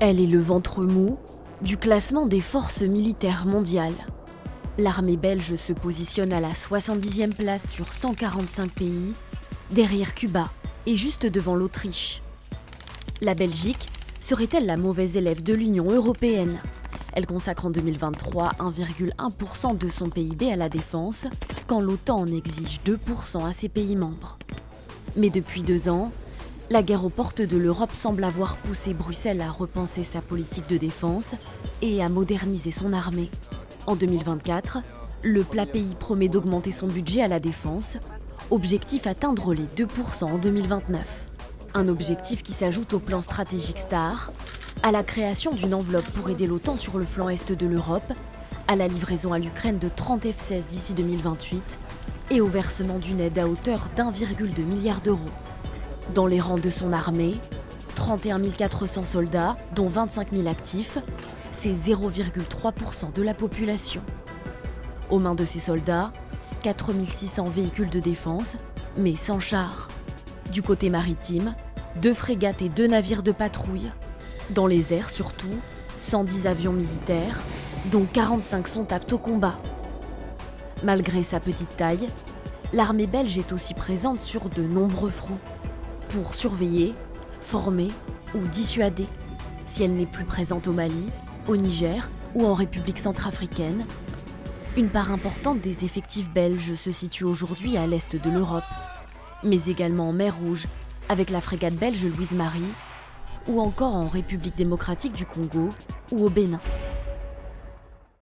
Elle est le ventre mou du classement des forces militaires mondiales. L'armée belge se positionne à la 70e place sur 145 pays, derrière Cuba et juste devant l'Autriche. La Belgique serait-elle la mauvaise élève de l'Union européenne ? Elle consacre en 2023 1,1% de son PIB à la défense, quand l'OTAN en exige 2% à ses pays membres. Mais depuis 2 ans, la guerre aux portes de l'Europe semble avoir poussé Bruxelles à repenser sa politique de défense et à moderniser son armée. En 2024, le plat pays promet d'augmenter son budget à la défense, objectif atteindre les 2% en 2029. Un objectif qui s'ajoute au plan stratégique STAR, à la création d'une enveloppe pour aider l'OTAN sur le flanc est de l'Europe, à la livraison à l'Ukraine de 30 F-16 d'ici 2028 et au versement d'une aide à hauteur d'1,2 milliard d'euros. Dans les rangs de son armée, 31 400 soldats, dont 25 000 actifs, c'est 0,3% de la population. Aux mains de ces soldats, 4 600 véhicules de défense, mais sans chars. Du côté maritime, 2 frégates et 2 navires de patrouille. Dans les airs surtout, 110 avions militaires, dont 45 sont aptes au combat. Malgré sa petite taille, l'armée belge est aussi présente sur de nombreux fronts, pour surveiller, former ou dissuader. Si elle n'est plus présente au Mali, au Niger ou en République centrafricaine, une part importante des effectifs belges se situe aujourd'hui à l'est de l'Europe, mais également en mer Rouge, avec la frégate belge Louise Marie, ou encore en République démocratique du Congo ou au Bénin.